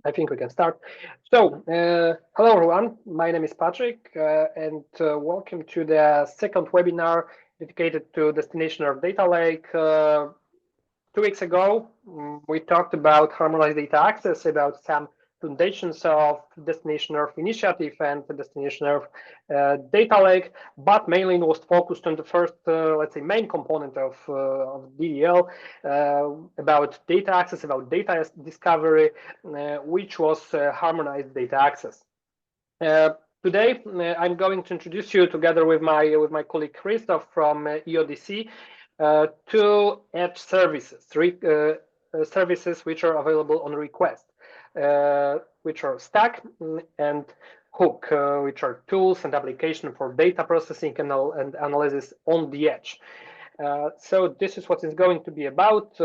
I think we can start. So, hello everyone. My name is Patrick, and welcome to the second webinar dedicated to destination of data lake. 2 weeks ago, we talked about harmonized data access, about some foundations of destination Earth initiative and the destination Earth data lake, but mainly it was focused on the first, let's say, main component of DEL, about data access, about data discovery, which was harmonized data access. Uh, Today, I'm going to introduce you together with my colleague Christoph from EODC two edge services, services which are available on request, which are Stack and Hook, which are tools and application for data processing and analysis on the edge. So this is what it's going to be about.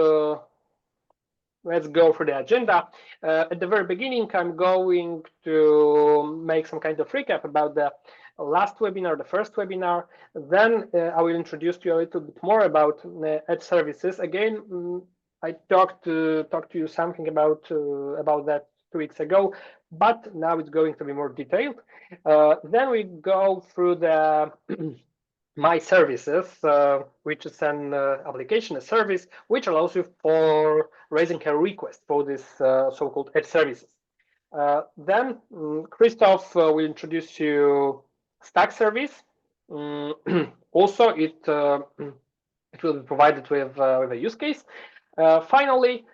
Let's go for the agenda. At the very beginning, I'm going to make some kind of recap about the last webinar, the first webinar. Then I will introduce you a little bit more about edge services. Again, I talked to you something about that 2 weeks ago, but now it's going to be more detailed. Then we go through the my services, which is an application, a service, which allows you for raising a request for this so-called edge services. Then Christoph will introduce you Stack service. Also, it will be provided with a use case. Finally,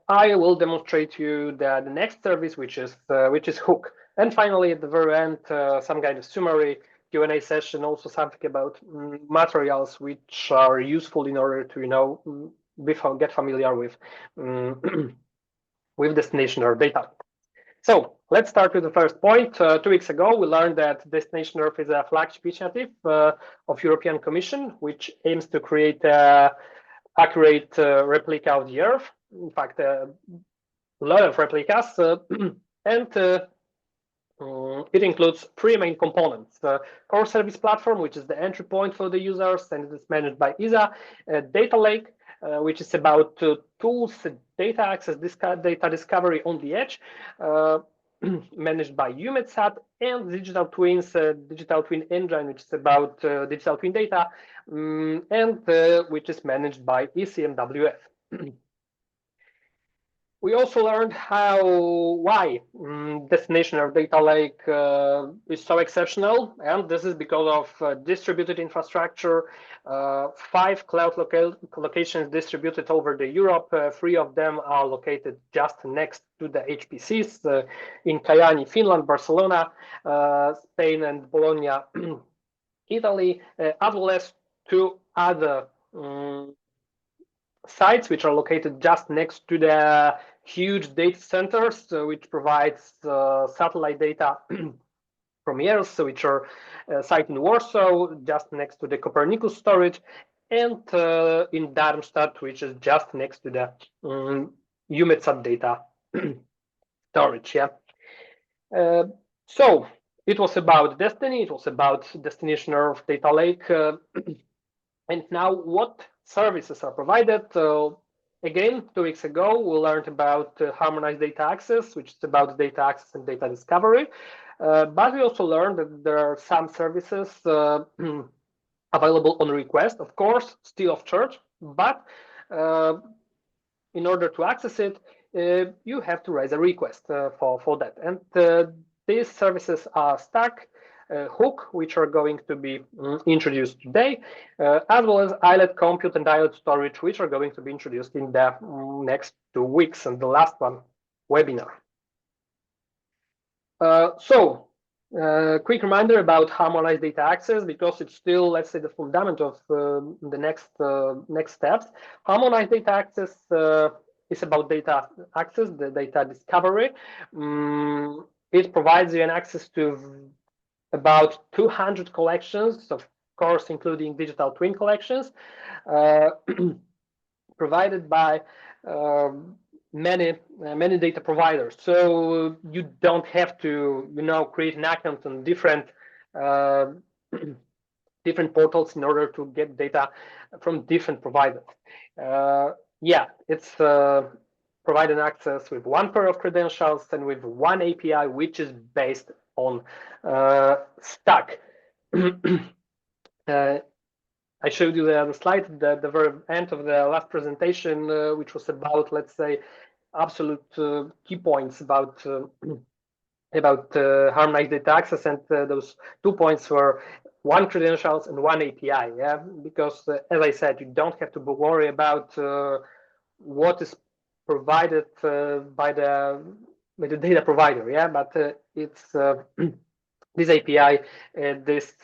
I will demonstrate you the next service, which is Hook. And finally, at the very end, some kind of summary Q&A session, also something about materials which are useful in order to get familiar with with destination Earth data. So let's start with the first point. 2 weeks ago, we learned that Destination Earth is a flagship initiative of European Commission, which aims to create a accurate replica of the Earth. In fact, a lot of replicas, and it includes three main components: core service platform, which is the entry point for the users, and it is managed by ESA; data lake, which is about tools, data access, data discovery on the edge, managed by EUMETSAT; and digital twins, digital twin engine, which is about digital twin data, and which is managed by ECMWF. We also learned why destination Earth data lake is so exceptional, and this is because of distributed infrastructure. 5 cloud locations distributed over the Europe. 3 of them are located just next to the HPCs in Kajani, Finland, Barcelona, Spain, and Bologna, Italy, as well as 2 other sites which are located just next to the huge data centers, which provides satellite data from ERS, which are site in Warsaw, just next to the Copernicus storage, and in Darmstadt, which is just next to the EUMETSAT data storage. Yeah. So it was about Destiny. It was about destination Earth data lake. And now, what services are provided? Again, 2 weeks ago, we learned about harmonized data access, which is about data access and data discovery. But we also learned that there are some services available on request, of course, still of charge. But in order to access it, you have to raise a request for that. And these services are Stack, Hook, which are going to be introduced today, as well as islet compute and islet storage, which are going to be introduced in the next 2 weeks, and the last one, webinar. Quick reminder about harmonized data access, because it's still, let's say, the fundament of the next steps. Harmonized data access is about data access, the data discovery. It provides you an access to about 200 collections, of course, including digital twin collections, provided by many data providers. So you don't have to, create an account on different different portals in order to get data from different providers. Yeah, it's providing access with one pair of credentials and with one API, which is based on Stack. I showed you the slide at the very end of the last presentation, which was about, let's say, absolute key points about harmonized data access, and those 2 points were one credentials and one API. Yeah, because as I said, you don't have to worry about what is provided by the data provider. Yeah, but it's this API, this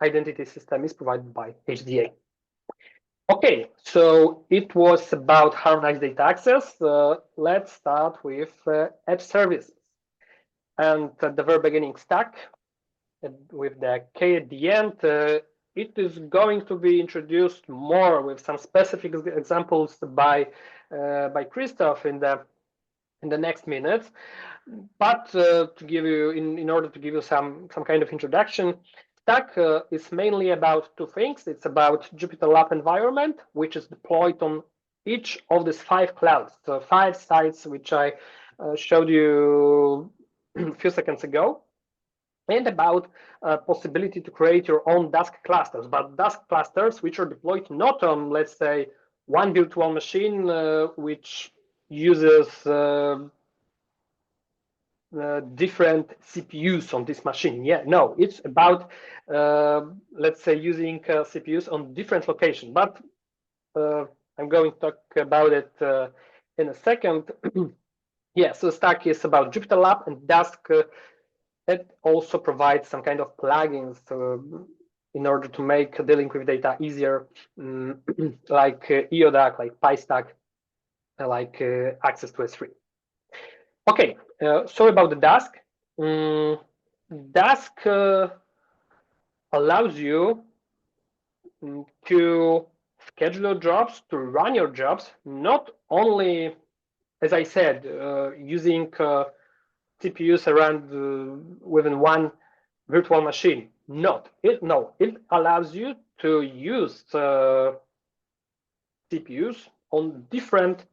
identity system is provided by HDA. Okay, so it was about harmonized data access. Let's start with Edge Services. And at the very beginning, Stack, with the K at the end, it is going to be introduced more with some specific examples by Christoph in the next minutes. But to give you, in order to give you some kind of introduction, Stack is mainly about two things. It's about Jupyter Lab environment, which is deployed on each of these 5 clouds, so 5 sites, which I showed you a few seconds ago, and about possibility to create your own Dask clusters, but Dask clusters which are deployed not on, let's say, one virtual machine which uses different CPUs on this machine. Yeah, no, it's about, let's say, using CPUs on different locations, but I'm going to talk about it in a second. Yeah, so Stack is about Jupyter Lab, and Dask it also provides some kind of plugins in order to make dealing with data easier, like EODAC, like PyStack, like access to S3. Okay, so about the Dask. Dask allows you to schedule your jobs, to run your jobs, not only, as I said, using CPUs around within one virtual machine. It allows you to use CPUs on different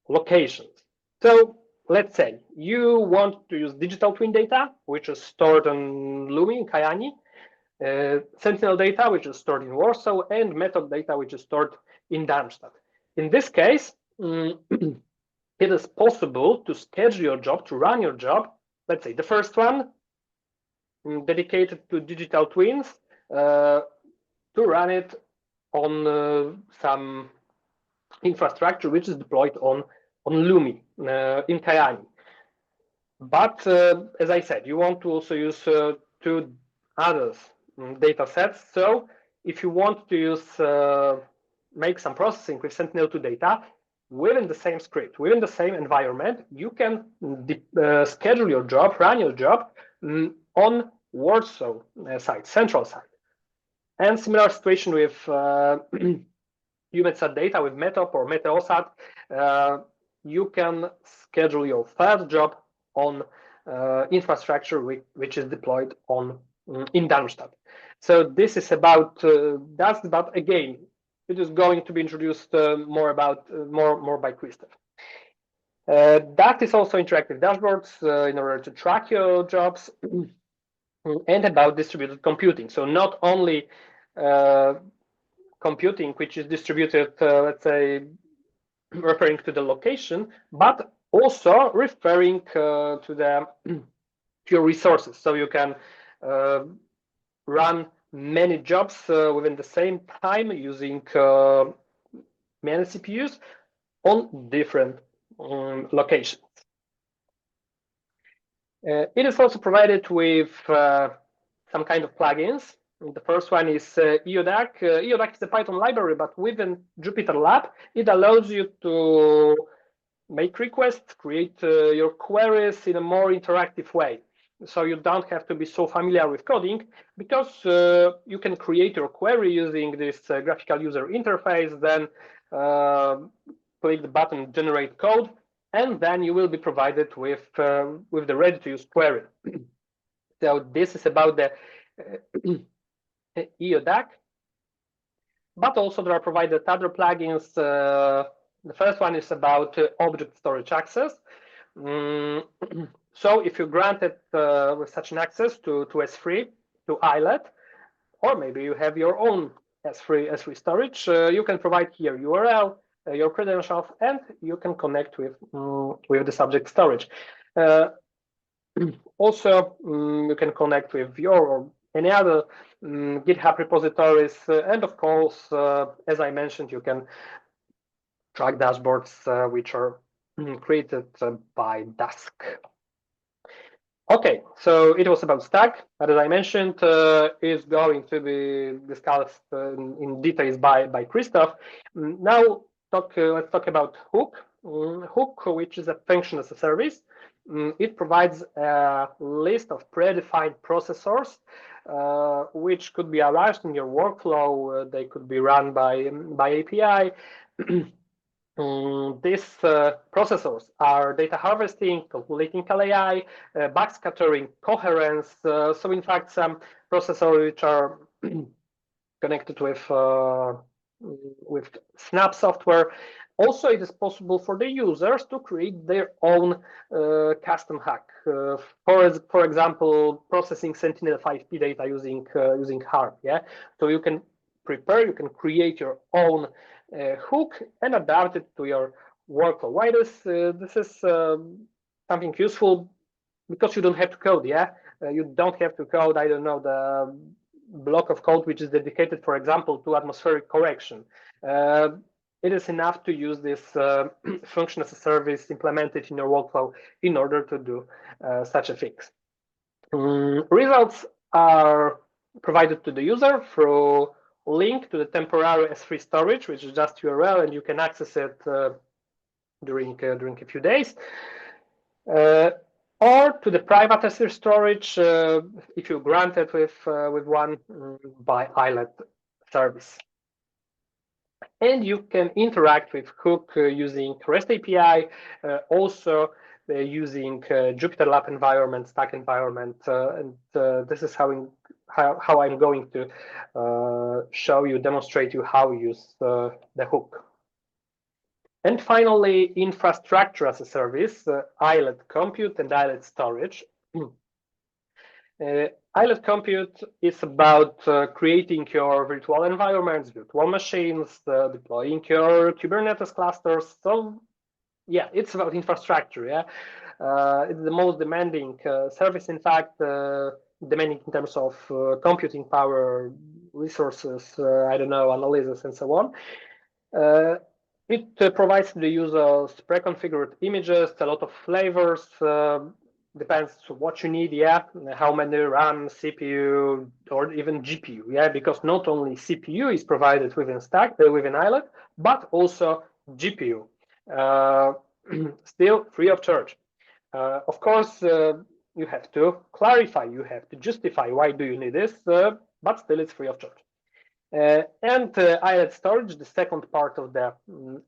locations. So let's say you want to use digital twin data, which is stored on Lumi in Kayani, Sentinel data, which is stored in Warsaw, and method data, which is stored in Darmstadt. In this case, it is possible to schedule your job, to run your job. Let's say the first one dedicated to digital twins, to run it on some infrastructure which is deployed on Lumi in Kayani. But as I said, you want to also use 2 other data sets. So if you want to use make some processing with Sentinel-2 data within the same script, within the same environment, you can schedule your job, run your job on Warsaw site, central site. And similar situation with UMETSAT data, with METOP or Meteosat. You can schedule your third job on infrastructure which is deployed in Darmstadt. So this is about Dask, but again, it is going to be introduced more by Christoph. That is also interactive dashboards in order to track your jobs, and about distributed computing. So not only computing which is distributed, let's say, referring to the location, but also referring to your resources. So you can run many jobs within the same time using many CPUs on different locations. It is also provided with some kind of plugins. The first one is EODAC. EODAC is a Python library, but within Jupyter Lab, it allows you to make requests, create your queries in a more interactive way. So you don't have to be so familiar with coding, because you can create your query using this graphical user interface, then click the button generate code, and then you will be provided with the ready-to-use query. So this is about the EODAC, but also there are provided other plugins The first one is about object storage access. So if you granted with such an access to S3, to islet, or maybe you have your own S3 storage, you can provide here URL, your credentials, and you can connect with the subject storage. Also, you can connect with your or any other GitHub repositories, and of course, as I mentioned, you can track dashboards which are created by Dask. Okay, so it was about Stack, but as I mentioned, is going to be discussed in details by Christoph. Now, let's talk about Hook. Hook, which is a function as a service. It provides a list of predefined processors, which could be arranged in your workflow. They could be run by API. These processors are data harvesting, calculating LAI, backscattering, coherence. So in fact, some processors which are connected with Snap software. Also, it is possible for the users to create their own custom hack. For example, processing Sentinel-5P data using HARP. Yeah, so you can create your own hook and adapt it to your workflow. Why this is something useful? Because you don't have to code. Yeah, you don't have to code. I don't know, the block of code which is dedicated, for example, to atmospheric correction. It is enough to use this function as a service implemented in your workflow in order to do such a fix. Results are provided to the user through link to the temporary S3 storage, which is just URL, and you can access it during a few days. Or to the private S3 storage if you grant it with one by islet service. And you can interact with Hook using REST API, also using JupyterLab environment, Stack environment, and this is how I'm going to demonstrate you how we use the Hook. And finally, infrastructure as a service, islet compute and islet storage. Islet compute is about creating your virtual environments, virtual machines, deploying your Kubernetes clusters. So yeah, it's about infrastructure. Yeah, it's the most demanding service, in fact, demanding in terms of computing power, resources, I don't know, analysis, and so on. It provides the users pre-configured images, a lot of flavors, depends what you need, yeah, how many RAM, CPU, or even GPU, yeah, because not only CPU is provided within Stack, within Islet, but also GPU, still free of charge. Of course, you have to clarify, you have to justify why do you need this, but still it's free of charge. And islet storage, the second part of the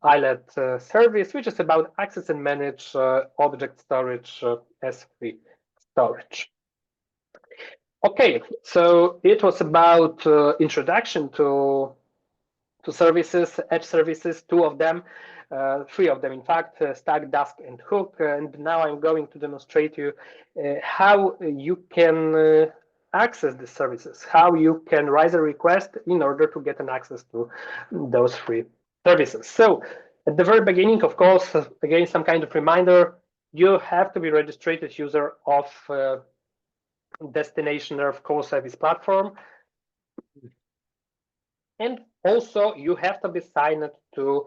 islet service, which is about access and manage object storage, S3 storage. Okay, so it was about introduction to services, edge services, two of them, three of them, in fact, Stack, Dask, and Hook. And now I'm going to demonstrate you how you can access the services, how you can raise a request in order to get an access to those three services. So at the very beginning, of course, again, some kind of reminder, you have to be registered as user of destination of core service platform. And also you have to be signed to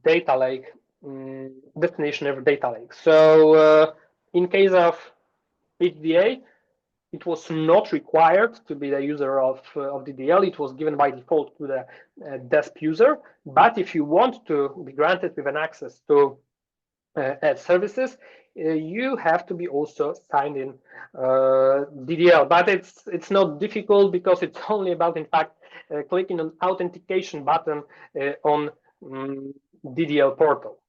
data lake, destination of data lake. So in case of HDA, it was not required to be the user of DDL. It was given by default to the desk user. But if you want to be granted with an access to edge services, you have to be also signed in DDL. But it's not difficult because it's only about, in fact, clicking on authentication button on DDL portal.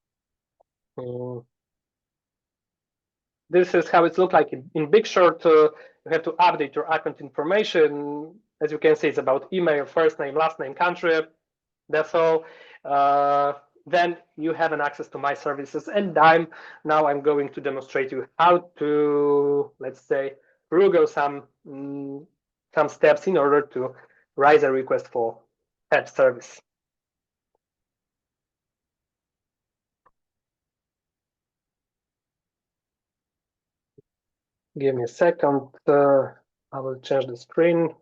This is how it looks like in Big Short. You have to update your account information. As you can see, it's about email, first name, last name, country. That's all. then you have an access to my services. And now I'm going to demonstrate you how to, let's say, Rugo some steps in order to raise a request for Edge service. Give me a second. I will change the screen.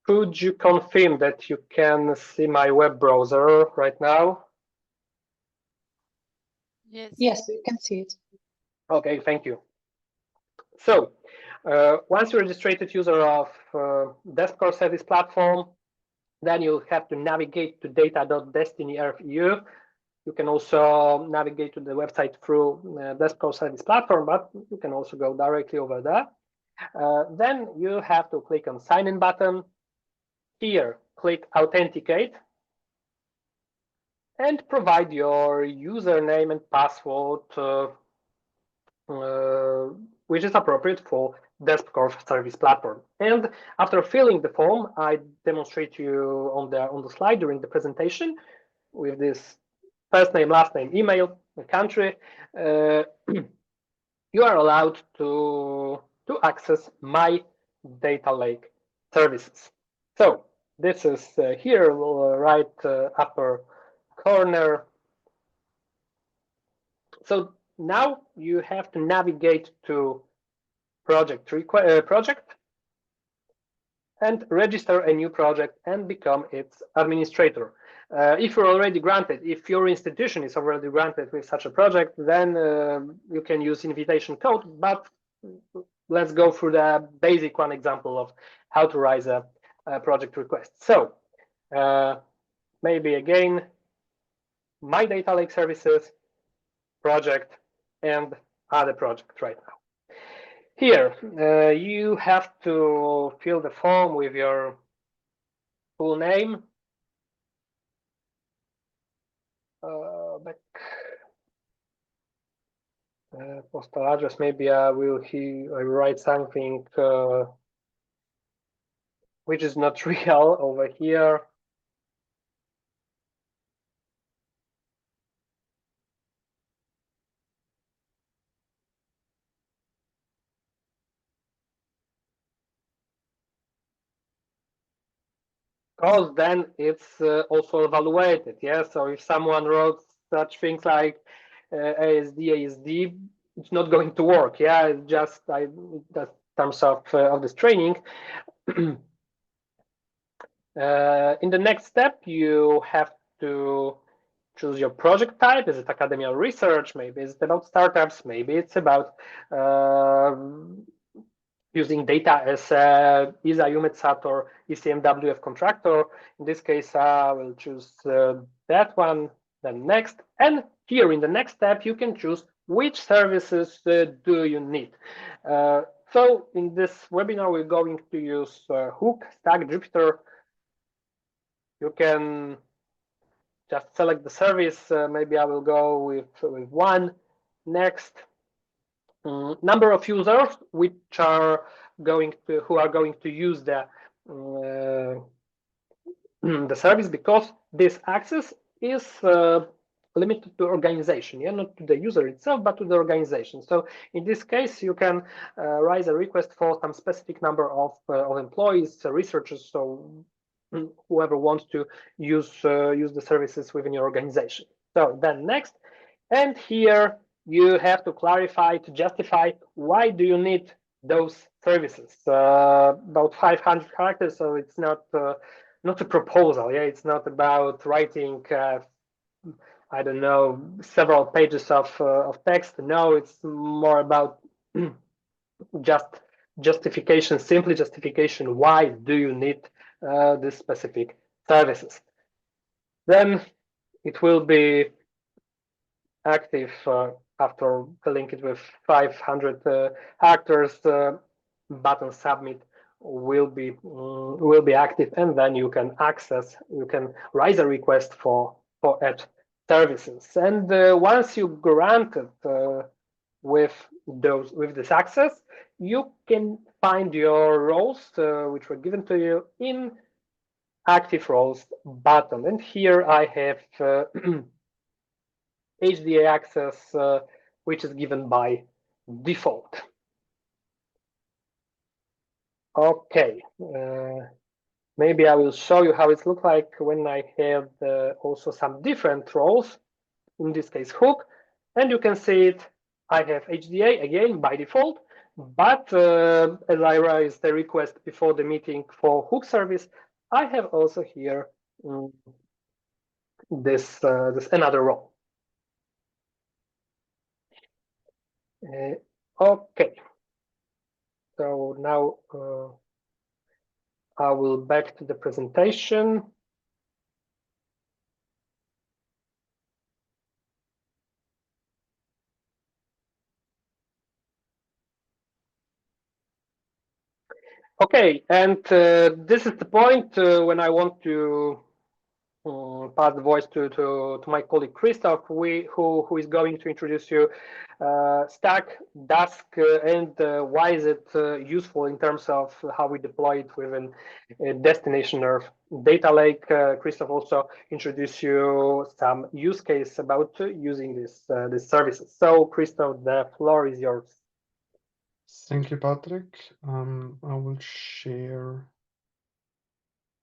Could you confirm that you can see my web browser right now? Yes, we can see it. Okay, thank you. So once you're a registered user of Desk Core Service Platform, then you have to navigate to data.destiny.eu. You can also navigate to the website through Desk Core Service Platform, but you can also go directly over there. Then you have to click on Sign In button. Here, click Authenticate and provide your username and password, which is appropriate for Desk Core Service Platform. And after filling the form, I demonstrate you on the slide during the presentation with this first name, last name, email, the country. You are allowed to access my data lake services. So this is here, right upper corner. So now you have to navigate to project and register a new project and become its administrator. If you're already granted, if your institution is already granted with such a project, then you can use invitation code, but let's go through the basic one example of how to raise a project request. So maybe again, my data lake services, project, and other project right now. Here, you have to fill the form with your full name, postal address. Maybe I will write something which is not real over here. Because then it's also evaluated. Yeah. So if someone wrote such things like ASD, it's not going to work. Yeah. It's just that terms of this training. In the next step, you have to choose your project type. Is it academic research? Maybe it's about startups. Maybe it's about using data as ESA, EUMETSAT, or ECMWF contractor. In this case, I will choose that one, then next. And here in the next step, you can choose which services do you need. So in this webinar, we're going to use Hook, Stack, Jupyter. You can just select the service. Maybe I will go with one. Next. Number of users which are who are going to use the service, because this access is limited to organization, yeah, not to the user itself, but to the organization. So in this case, you can raise a request for some specific number of employees, researchers, so whoever wants to use the services within your organization. So then next, and here you have to clarify, to justify why do you need those services. About 500 characters, so it's not a proposal. Yeah, it's not about writing I don't know, several pages of text. No, it's more about just justification, simply justification. Why do you need this specific services? Then it will be active after filling it with 500 characters. Button submit will be active, and then you can raise a request for Edge services. And once you granted with this access, you can find your roles which were given to you in active roles button. And here I have HDA access, which is given by default. Okay, maybe I will show you how it looks like when I have also some different roles, in this case hook, and you can see it. I have HDA again by default, but as I raised the request before the meeting for hook service, I have also here this another role. Okay, so now I will back to the presentation. Okay, and this is the point when I want to pass the voice to my colleague Christoph, who is going to introduce you Stack, Dask, and why is it useful in terms of how we deploy it within a destination or data lake. Christoph also introduce you some use case about using these services. So Christoph, the floor is yours. Thank you, Patrick. I will share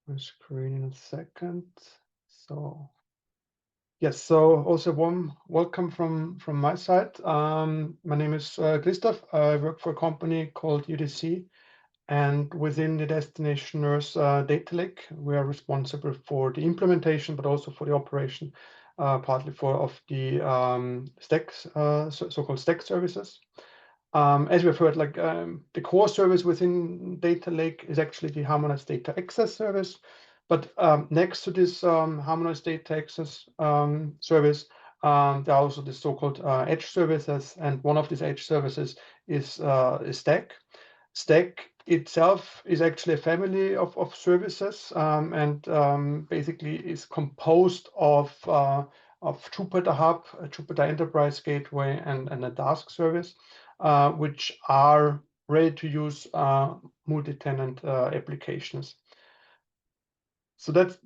my screen in a second. So yes, so also warm welcome from my side. My name is Christoph. I work for a company called UDC, and within the destination nurse data lake, we are responsible for the implementation, but also for the operation, partly of the stacks, so-called stack services. As we've heard, like the core service within data lake is actually the harmonized data access service. But next to this harmonized data access service, there are also the so-called edge services, and one of these edge services is Stack. Stack itself is actually a family of services, and basically is composed of Jupyter Hub, a Jupyter Enterprise Gateway, and a Dask service, which are ready to use multi-tenant applications. So that's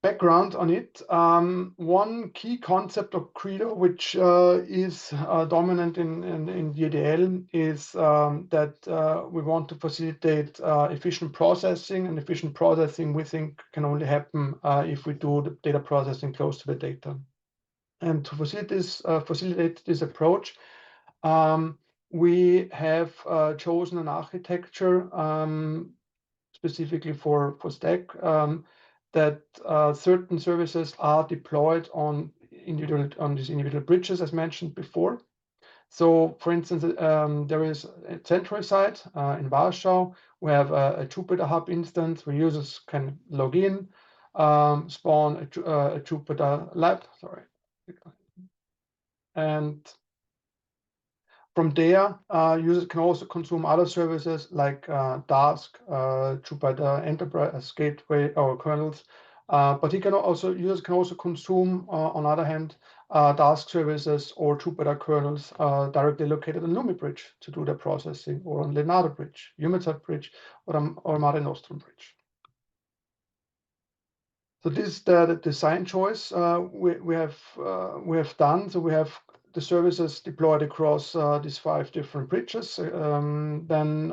background on it. One key concept of Credo, which is dominant in DEDL, is that we want to facilitate efficient processing, and efficient processing we think can only happen if we do the data processing close to the data. And to facilitate this approach, we have chosen an architecture specifically for Stack that certain services are deployed on these individual bridges, as mentioned before. So, for instance, there is a central site in Warsaw. We have a Jupyter Hub instance where users can log in, spawn a Jupyter Lab. Sorry. And from there, users can also consume other services like Dask, Jupyter Enterprise Gateway, or kernels. But users can also consume, on the other hand, Dask services or Jupyter kernels directly located on LumiBridge to do their processing, or on Leonardo Bridge, Humidset Bridge, or Mare Nostrum Bridge. So this is the design choice we have done. So we have the services deployed across these 5 different bridges. Then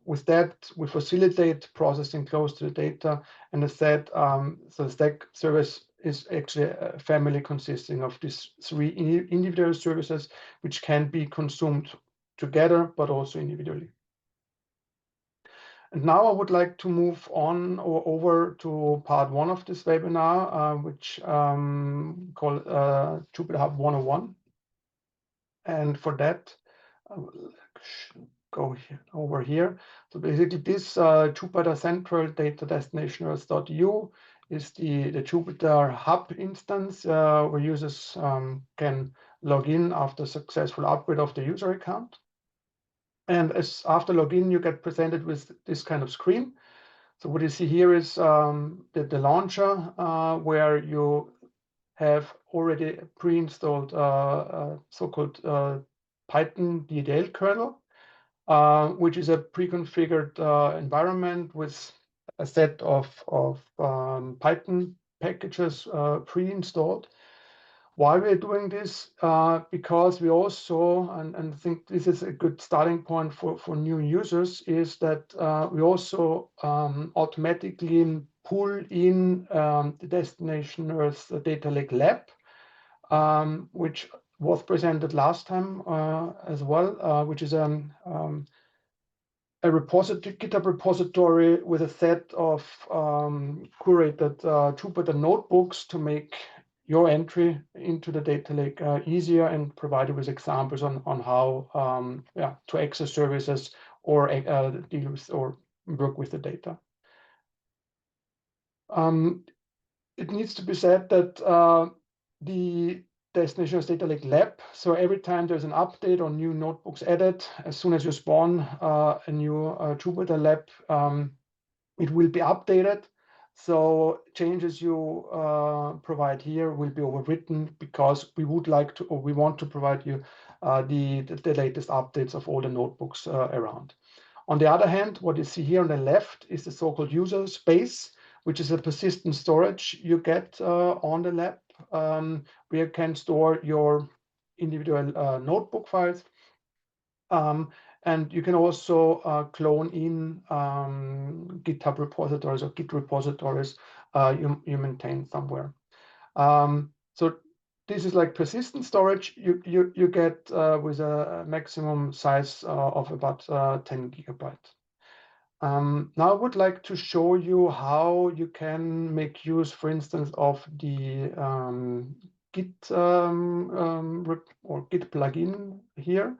with that we facilitate processing close to the data. And as said, so the Stack service is actually a family consisting of these 3 individual services, which can be consumed together but also individually. And now I would like to move on or over to part 1 of this webinar, which called Jupyter Hub 101. And for that, I will go over here. So basically, this Jupyter Central Data Destination.u is the Jupyter Hub instance where users can log in after successful upgrade of the user account. And after login, you get presented with this kind of screen. So what you see here is the launcher where you have already pre-installed so-called Python DEDL kernel, which is a pre-configured environment with a set of Python packages pre-installed. Why we're doing this? Because we also, and I think this is a good starting point for new users, is that we also automatically pull in the Destination Earth Data Lake Lab, which was presented last time as well, which is a GitHub repository with a set of curated Jupyter notebooks to make your entry into the data lake easier, and provide you with examples on how to access services or deal with or work with the data. It needs to be said that the Destination Data Lake Lab, so every time there's an update or new notebooks added, as soon as you spawn a new Jupyter lab, it will be updated. So changes you provide here will be overwritten, because we would like to, or we want to provide you the latest updates of all the notebooks around. On the other hand, what you see here on the left is the so-called user space, which is a persistent storage you get on the lab, where you can store your individual notebook files. And you can also clone in GitHub repositories or Git repositories you maintain somewhere. So this is like persistent storage you get with a maximum size of about 10 gigabytes. Now I would like to show you how you can make use, for instance, of the Git or Git plugin here.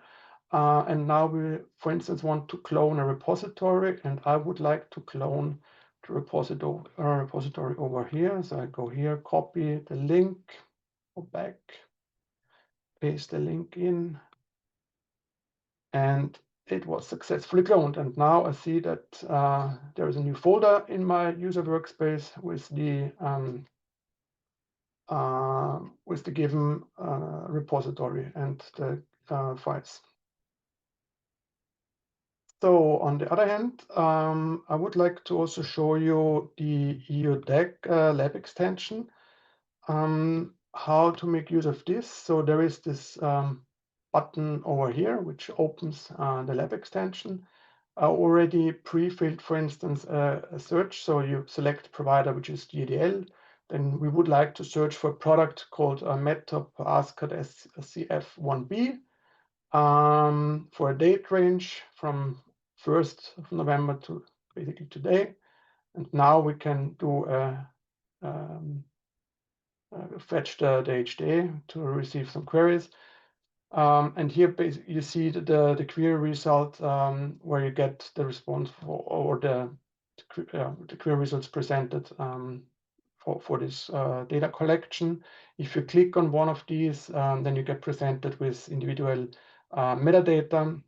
And now we, for instance, want to clone a repository, and I would like to clone the repository over here. So I go here, copy the link, go back, paste the link in, and it was successfully cloned. And now I see that there is a new folder in my user workspace with the given repository and the files. So on the other hand, I would like to also show you the EUDEC lab extension, how to make use of this. So there is this button over here, which opens the lab extension. I already pre-filled, for instance, a search. So you select provider, which is DEDL. Then we would like to search for a product called MEDTOP ASCAD SCF1B for a date range from 1st of November to basically today. And now we can do fetch the HDA to receive some queries. And here basically you see the query result where you get the response for, or the query results presented for this data collection. If you click on one of these, then you get presented with individual metadata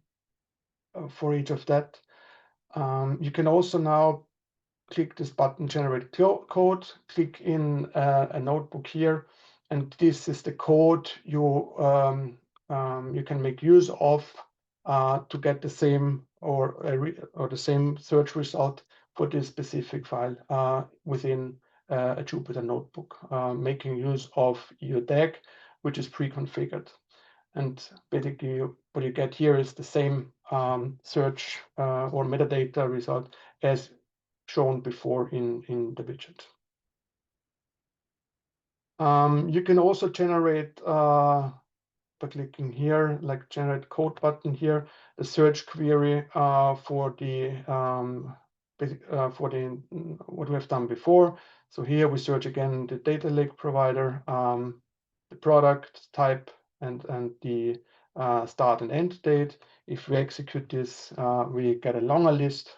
for each of that. You can also now click this button, generate code, click in a notebook here, and this is the code you can make use of to get the same or the same search result for this specific file within a Jupyter notebook, making use of EUDEC, which is pre-configured. And basically what you get here is the same search or metadata result as shown before in the widget. You can also generate by clicking here, like generate code button here, the search query for the what we have done before. So here we search again the data lake provider, the product type, and the start and end date. If we execute this, we get a longer list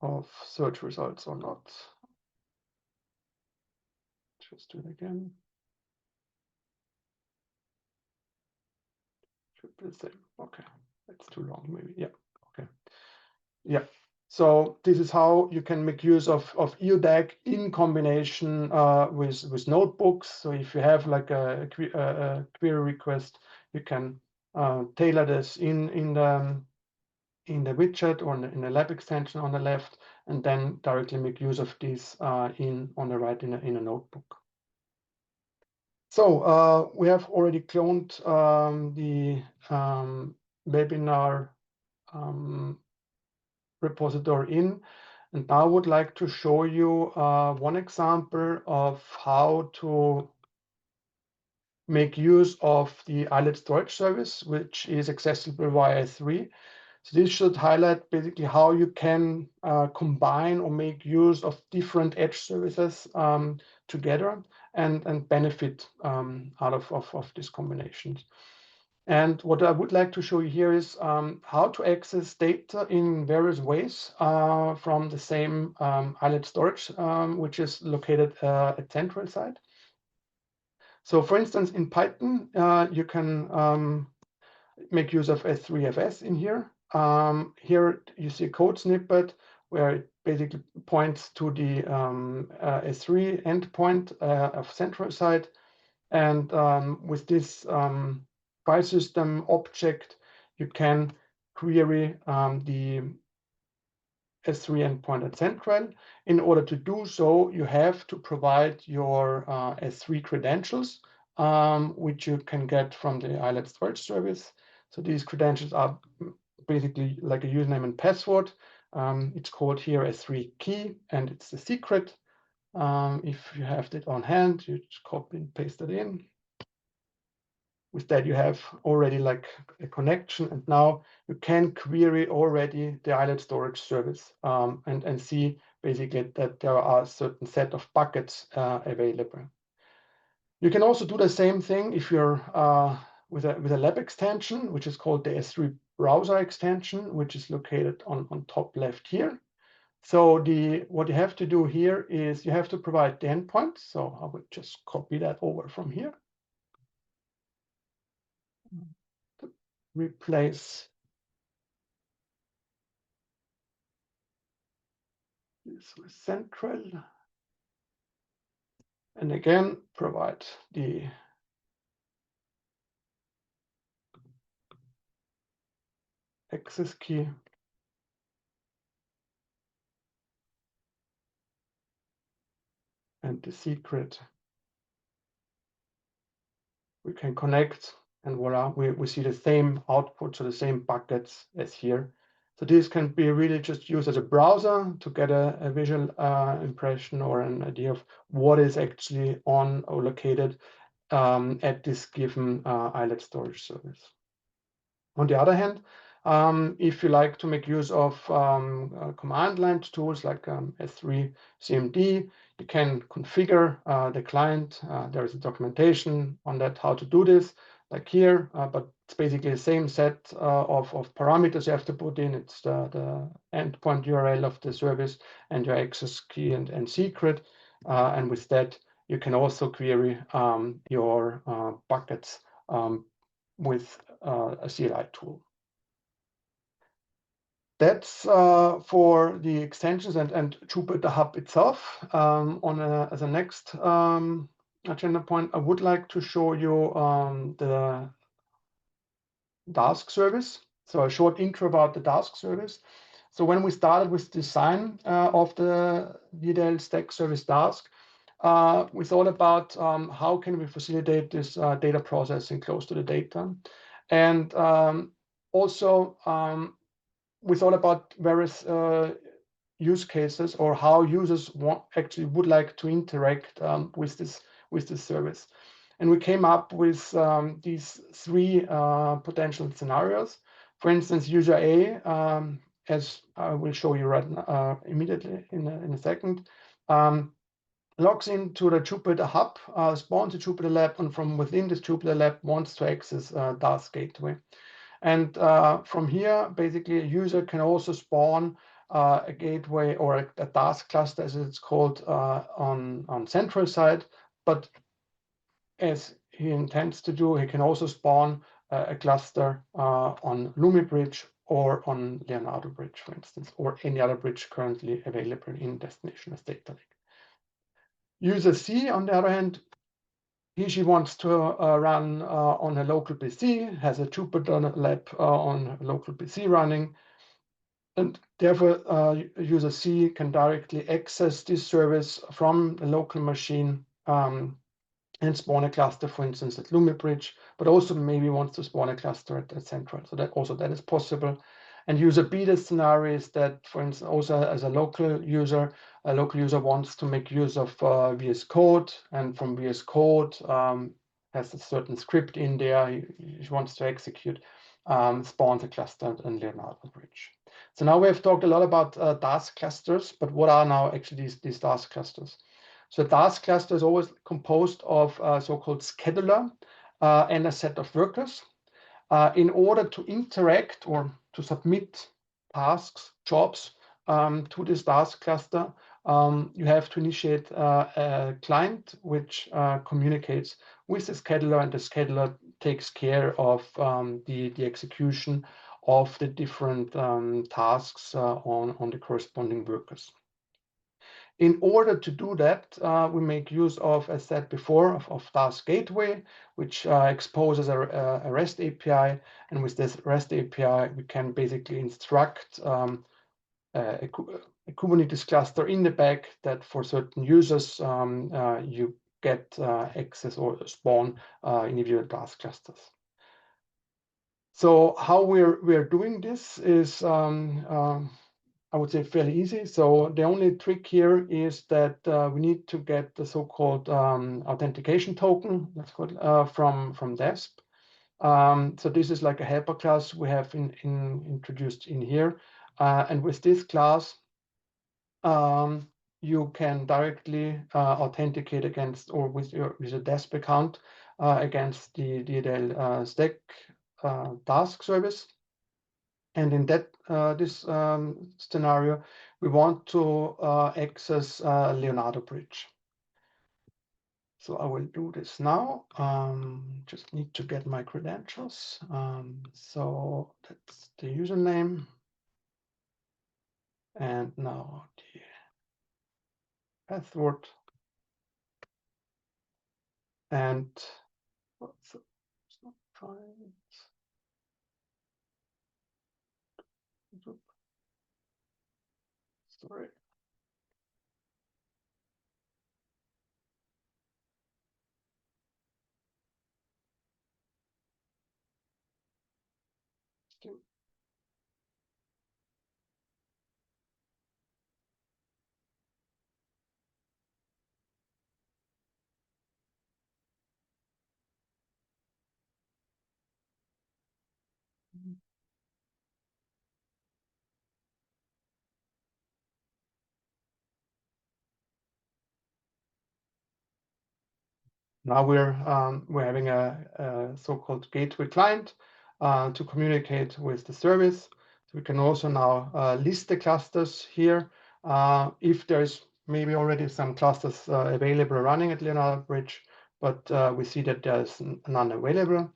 of search results or not. Just do it again. Should be the same. Okay, that's too long, maybe. Yeah. Okay. Yeah. So this is how you can make use of EUDAC in combination with notebooks. So if you have like a query request, you can tailor this in the widget or in the lab extension on the left, and then directly make use of this on the right in a notebook. So we have already cloned the webinar repository in, and now I would like to show you one example of how to make use of the Edge storage service, which is accessible via S3. So this should highlight basically how you can combine or make use of different edge services together and benefit out of these combinations. And what I would like to show you here is how to access data in various ways from the same islet storage, which is located at central side. So for instance, in Python, you can make use of S3FS in here. Here you see a code snippet where it basically points to the S3 endpoint of central side. And with this file system object, you can query the S3 endpoint at central. In order to do so, you have to provide your S3 credentials, which you can get from the Edge storage service. So these credentials are basically like a username and password. It's called here S3 key, and it's the secret. If you have that on hand, you just copy and paste it in. With that, you have already like a connection, and now you can query already the Edge storage service and see basically that there are a certain set of buckets available. You can also do the same thing if you're with a lab extension, which is called the S3 browser extension, which is located on top left here. So what you have to do here is you have to provide the endpoint. So I would just copy that over from here. Replace this with central. And again, provide the access key. And the secret. We can connect, and voila, we see the same output, so the same buckets as here. So this can be really just used as a browser to get a visual impression or an idea of what is actually on or located at this given Edge storage service. On the other hand, if you like to make use of command line tools like S3 CMD, you can configure the client. There is a documentation on that, how to do this, like here, but it's basically the same set of parameters you have to put in. It's the endpoint URL of the service and your access key and secret. And with that, you can also query your buckets with a CLI tool. That's for the extensions and Jupyter Hub itself. As a next agenda point, I would like to show you the task service. So a short intro about the task service. So when we started with design of the DEDL stack service task, we thought about how can we facilitate this data processing close to the data. And also, we thought about various use cases or how users actually would like to interact with this service. And we came up with these three potential scenarios. For instance, user A, as I will show you right now, immediately in a second, logs into the Jupyter Hub, spawns a Jupyter Lab, and from within this Jupyter Lab wants to access Task Gateway. And from here, basically, a user can also spawn a gateway or a task cluster, as it's called, on central side. But as he intends to do, he can also spawn a cluster on LumiBridge or on Leonardo Bridge, for instance, or any other bridge currently available in destination as data lake. User C, on the other hand, she wants to run on a local PC, has a Jupyter lab on a local PC running, and therefore user C can directly access this service from a local machine and spawn a cluster, for instance, at LumiBridge, but also maybe wants to spawn a cluster at Central. So that is possible. And user B, the scenario is that, for instance, also as a local user wants to make use of VS Code, and from VS Code has a certain script in there he wants to execute, spawns a cluster in Leonardo Bridge. So now we have talked a lot about task clusters, but what are now actually these task clusters? So a task cluster is always composed of a so-called scheduler and a set of workers. In order to interact or to submit tasks, jobs to this task cluster, you have to initiate a client which communicates with the scheduler, and the scheduler takes care of the execution of the different tasks on the corresponding workers. In order to do that, we make use of, as said before, of Task Gateway, which exposes a REST API. And with this REST API, we can basically instruct a Kubernetes cluster in the back that for certain users, you get access or spawn individual task clusters. So how we're doing this is I would say fairly easy. So the only trick here is that we need to get the so-called authentication token, let's call it, from DESP. So this is like a helper class we have introduced in here. And with this class, you can directly authenticate against, or with a DESP account against the DEDL Stack task service. And in that this scenario, we want to access Leonardo Bridge. So I will do this now. Just need to get my credentials. So that's the username. And now the password. And it's not fine. Sorry. Now we're having a so-called gateway client to communicate with the service. So we can also now list the clusters here. If there's maybe already some clusters available running at Leonardo Bridge, but we see that there's none available.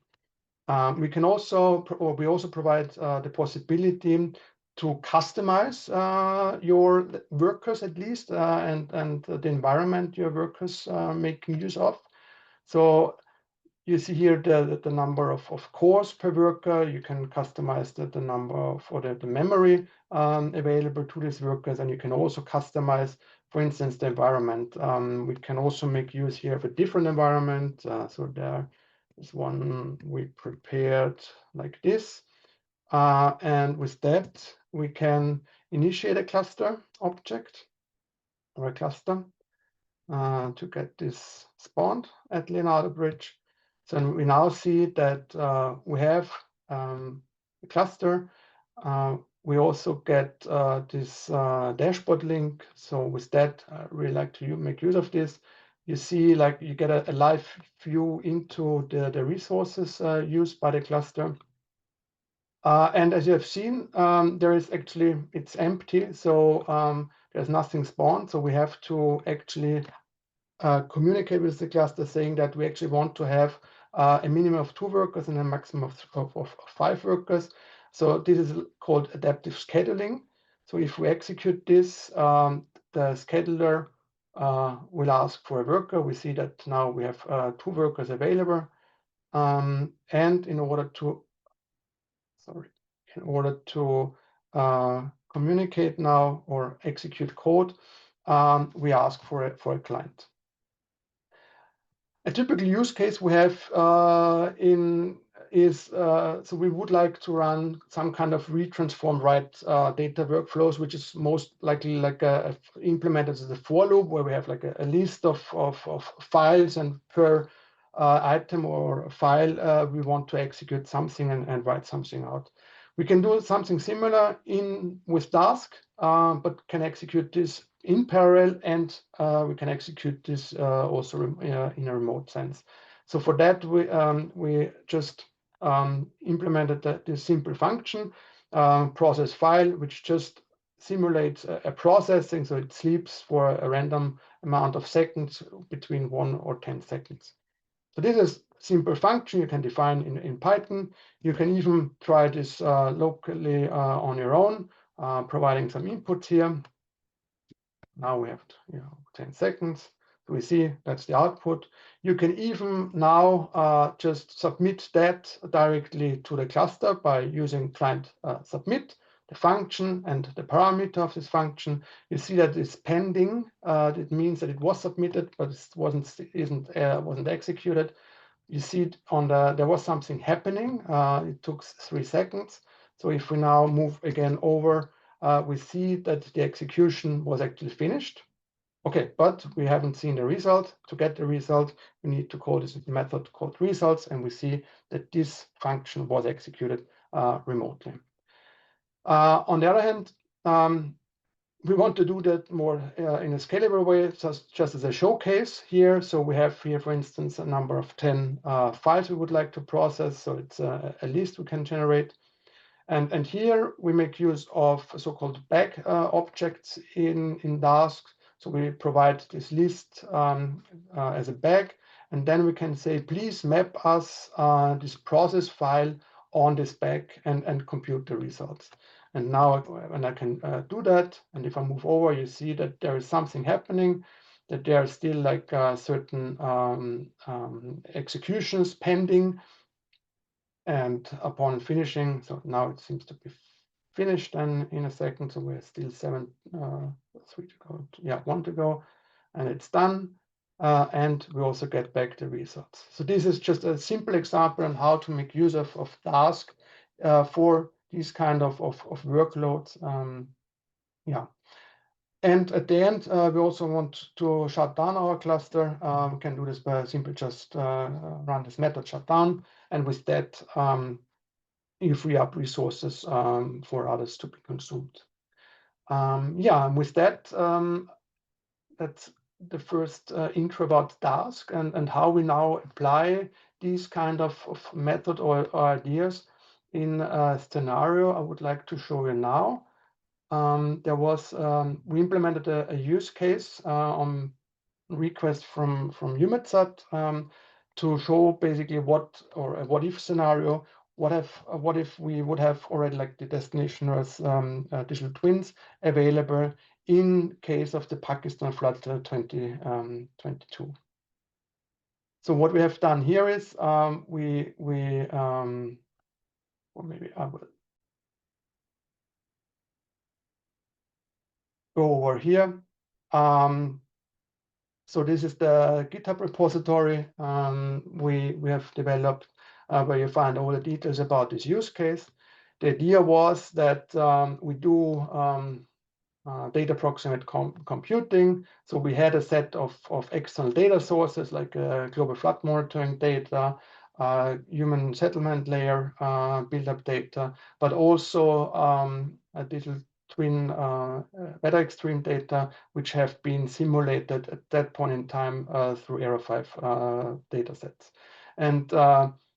We can also, or we also provide the possibility to customize your workers at least, and the environment your workers are making use of. So you see here the number of cores per worker. You can customize the number of, or the memory available to these workers, and you can also customize, for instance, the environment. We can also make use here of a different environment. So there is one we prepared like this. And with that, we can initiate a cluster object or a cluster to get this spawned at Leonardo Bridge. So we now see that we have a cluster. We also get this dashboard link. So with that, I really like to make use of this. You see, like you get a live view into the resources used by the cluster. And as you have seen, there is actually, it's empty. So there's nothing spawned. So we have to actually communicate with the cluster saying that we actually want to have a minimum of 2 workers and a maximum of 5 workers. So this is called adaptive scheduling. So if we execute this, the scheduler will ask for a worker. We see that now we have 2 workers available. And in order to communicate now or execute code, we ask for a client. A typical use case we have so we would like to run some kind of read, transform, write data workflows, which is most likely like implemented as a for loop, where we have like a list of files, and per item or file we want to execute something and write something out. We can do something similar with Dask, but can execute this in parallel, and we can execute this also in a remote sense. So for that, we just implemented this simple function, process file, which just simulates a processing, so it sleeps for a random amount of seconds, between 1 or 10 seconds. So this is a simple function you can define in Python. You can even try this locally on your own, providing some inputs here. Now we have 10 seconds. So we see that's the output. You can even now just submit that directly to the cluster by using client submit, the function and the parameter of this function. You see that it's pending. It means that it was submitted, but it wasn't executed. You see it there was something happening. It took 3 seconds. So if we now move again over, we see that the execution was actually finished. Okay, but we haven't seen the result. To get the result, we need to call this method called results, and we see that this function was executed remotely. On the other hand, we want to do that more in a scalable way, just as a showcase here. So we have here, for instance, a number of 10 files we would like to process. So it's a list we can generate. And here we make use of so-called bag objects in Dask. So we provide this list as a bag, and then we can say, please map us this process file on this bag and compute the results. And now when I can do that, and if I move over, you see that there is something happening, that there are still like certain executions pending. And upon finishing, so now it seems to be finished, and in a second, so we're still 3 to go, 1 to go, and it's done. And we also get back the results. So this is just a simple example on how to make use of Dask for these kind of workloads. And at the end, we also want to shut down our cluster. We can do this by simply just run this method shutdown, and with that, you free up resources for others to be consumed. And with that, that's the first intro about Dask and how we now apply these kind of method or ideas in a scenario I would like to show you now. We implemented a use case on request from UMETSAT to show basically what if scenario. What if we would have already like the destination Earth digital twins available in case of the Pakistan flood 2022. So what we have done here is or maybe I will go over here. So this is the GitHub repository we have developed, where you find all the details about this use case. The idea was that we do data approximate computing. So we had a set of external data sources like global flood monitoring data, human settlement layer build-up data, but also a digital twin weather extreme data, which have been simulated at that point in time through Aero5 data sets. And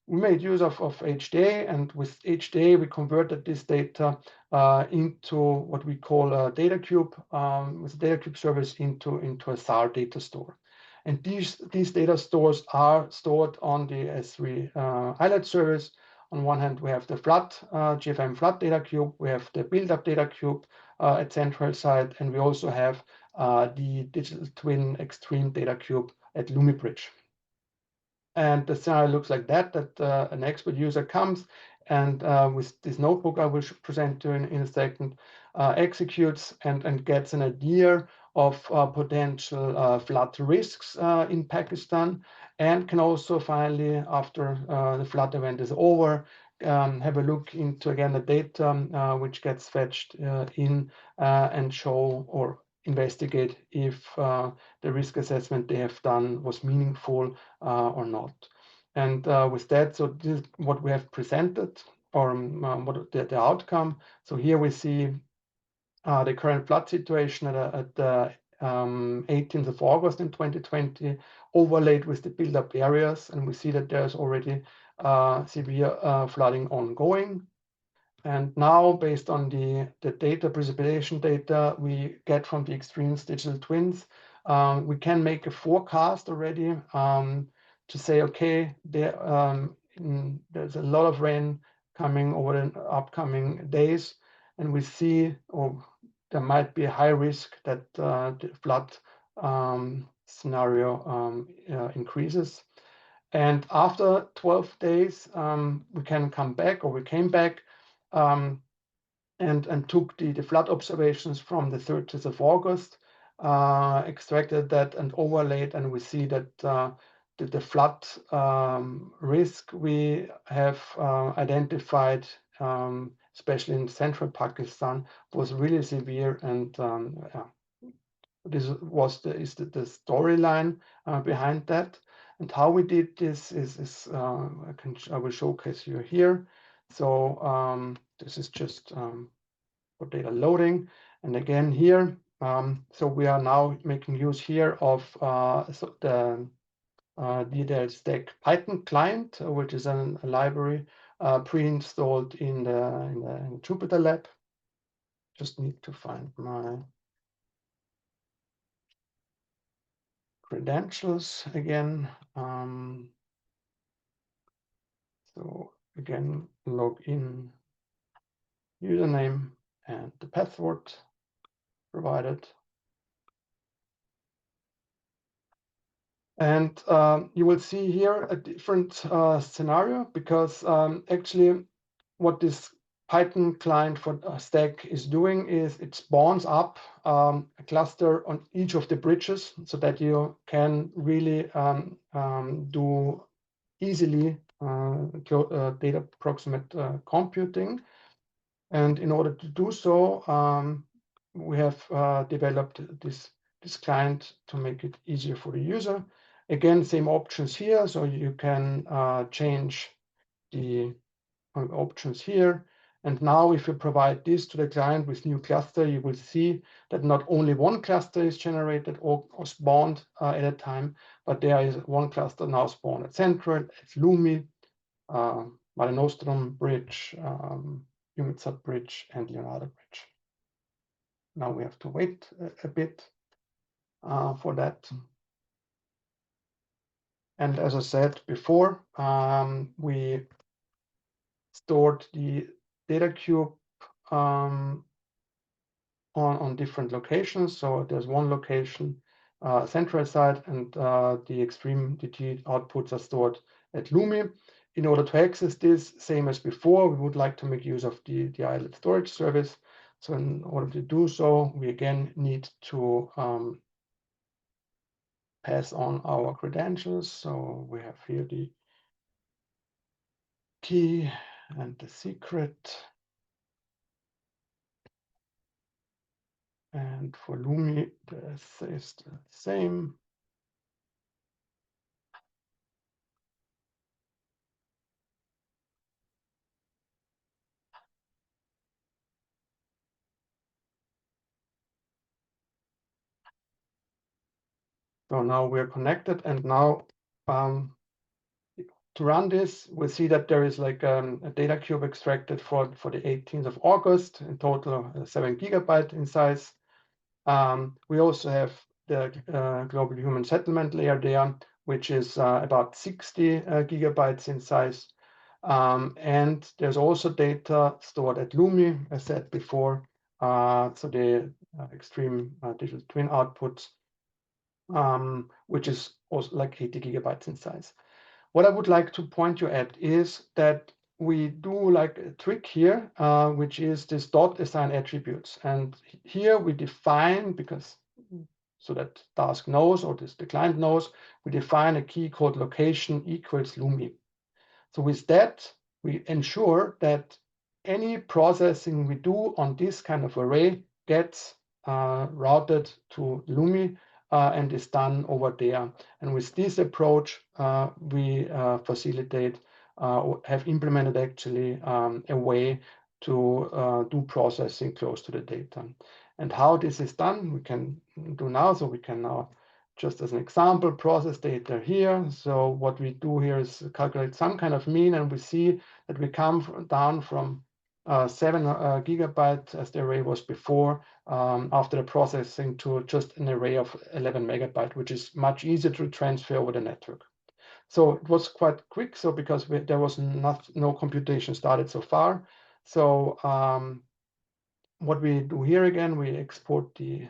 we made use of HDA, and with HDA, we converted this data into what we call a data cube, with the data cube service into a SAR data store. And these data stores are stored on the S3 ILED service. On one hand, we have the GFM flood data cube, we have the build-up data cube at central site, and we also have the digital twin extreme data cube at LumiBridge. And the scenario looks like that an expert user comes and with this notebook I will present to in a second, executes and gets an idea of potential flood risks in Pakistan, and can also finally, after the flood event is over, have a look into again the data which gets fetched in and show or investigate if the risk assessment they have done was meaningful or not. And with that, so this is what we have presented, or what the outcome. So here we see the current flood situation at the 18th of August in 2020, overlaid with the build-up areas, and we see that there's already severe flooding ongoing. And now, based on the data, precipitation data we get from the extremes digital twins, we can make a forecast already to say, okay, there's a lot of rain coming over the upcoming days, and we see, or there might be a high risk that the flood scenario increases. And after 12 days, we can come back, or we came back and took the flood observations from the 30th of August, extracted that and overlaid, and we see that the flood risk we have identified, especially in central Pakistan, was really severe. And this was the storyline behind that. And how we did this is I will showcase you here. So this is just for data loading. And again here, so we are now making use here of the DEDL Stack Python client, which is a library pre-installed in the Jupyter Lab. Just need to find my credentials again. So again, log in, username and the password provided. And you will see here a different scenario, because actually what this Python client for Stack is doing is it spawns up a cluster on each of the bridges, so that you can really do easily data approximate computing. And in order to do so, we have developed this client to make it easier for the user. Again, same options here, so you can change the options here. And now if you provide this to the client with new cluster, you will see that not only one cluster is generated or spawned at a time, but there is one cluster now spawned at Central, at Lumi, Mare Nostrum Bridge, Humitsat Bridge, and Leonardo Bridge. Now we have to wait a bit for that. And as I said before, we stored the data cube on different locations. So there's one location, central site, and the extreme DT outputs are stored at Lumi. In order to access this, same as before, we would like to make use of the ILED storage service. So in order to do so, we again need to pass on our credentials. So we have here the key and the secret. And for Lumi, this is the same. So now we're connected, and now to run this, we see that there is like a data cube extracted for the 18th of August, in total 7 GB in size. We also have the global human settlement layer there, which is about 60 gigabytes in size. And there's also data stored at LUMI, as said before. So the extreme digital twin outputs, which is also like 80 gigabytes in size. What I would like to point you at is that we do like a trick here, which is this dot assign attributes. And here we define, because so that task knows, or the client knows, we define a key called location equals LUMI. So with that, we ensure that any processing we do on this kind of array gets routed to LUMI and is done over there. And with this approach, we facilitate, have implemented actually a way to do processing close to the data. And how this is done, we can do now. So we can now, just as an example, process data here. So what we do here is calculate some kind of mean, and we see that we come down from 7 gigabyte as the array was before, after the processing, to just an array of 11 megabyte, which is much easier to transfer over the network. So it was quite quick. So because there was no computation started so far. So what we do here again, we export the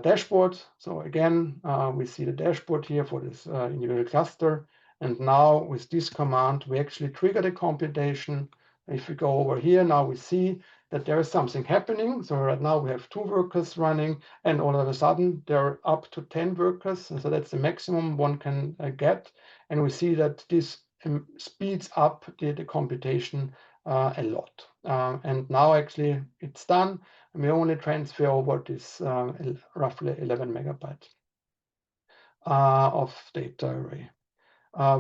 dashboard. So again, we see the dashboard here for this individual cluster. And now with this command, we actually trigger the computation. If we go over here, now we see that there is something happening. So right now we have 2 workers running, and all of a sudden there are up to 10 workers. And so that's the maximum one can get. And we see that this speeds up the computation a lot. And now actually it's done. And we only transfer over this roughly 11 megabytes of data array.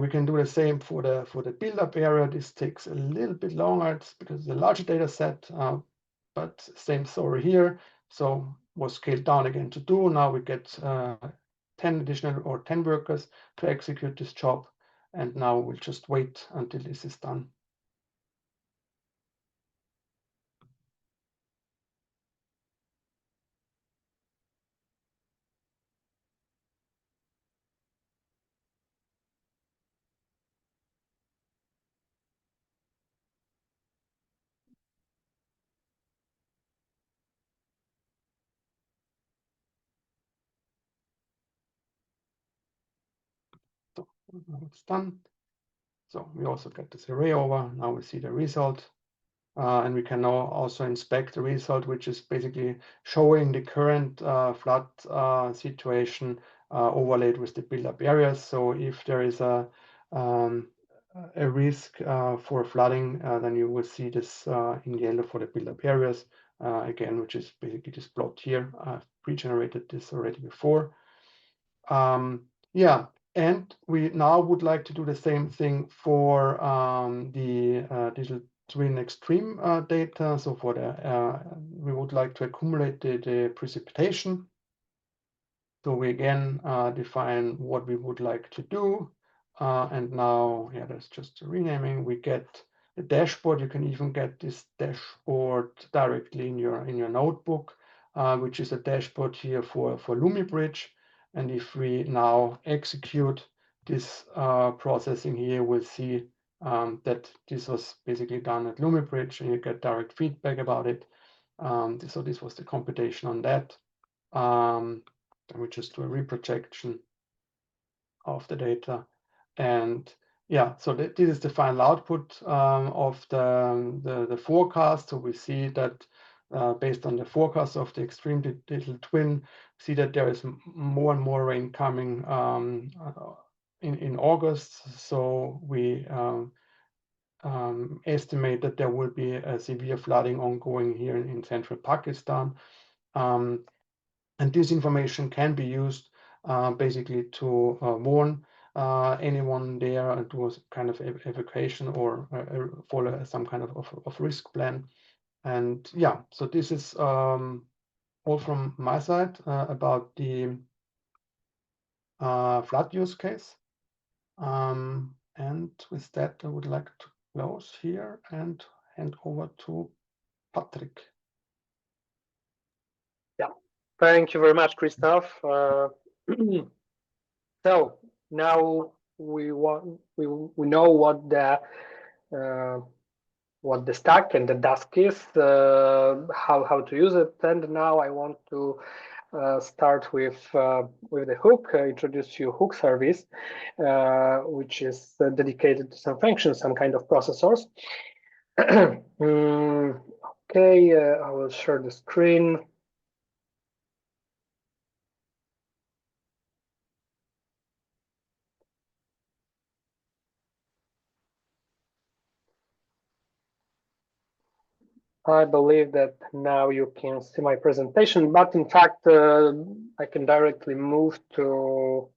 We can do the same for the build-up area. This takes a little bit longer. It's because it's a larger data set, but same story here. So was scaled down again to 2. Now we get 10 additional or 10 workers to execute this job. And now we'll just wait until this is done. So now it's done. So we also get this array over. Now we see the result. And we can now also inspect the result, which is basically showing the current flood situation overlaid with the build-up areas. So if there is a risk for flooding, then you will see this in yellow for the build-up areas, again, which is basically this plot here. I've pre-generated this already before. Yeah, and we now would like to do the same thing for the digital twin extreme data. So for the we would like to accumulate the precipitation. So we again define what we would like to do, and now, yeah, that's just a renaming. We get the dashboard. You can even get this dashboard directly in your notebook, which is a dashboard here for LumiBridge. And if we now execute this processing here, we'll see that this was basically done at LumiBridge, and you get direct feedback about it. So this was the computation on that. And we just do a reprojection of the data. And yeah, so this is the final output of the forecast. So we see that based on the forecast of the extreme digital twin, see that there is more and more rain coming in August. So we estimate that there will be a severe flooding ongoing here in central Pakistan. And this information can be used basically to warn anyone there and do a kind of evacuation or follow some kind of risk plan. And yeah, so this is all from my side about the flood use case. And with that, I would like to close here and hand over to Patrick. Yeah, thank you very much, Christoph. So now we know what the stack and the Dask is, how to use it, and now I want to start with the hook. Introduce you hook service, which is dedicated to some functions, some kind of processors. Okay, I will share the screen. I believe that now you can see my presentation, but in fact, I can directly move to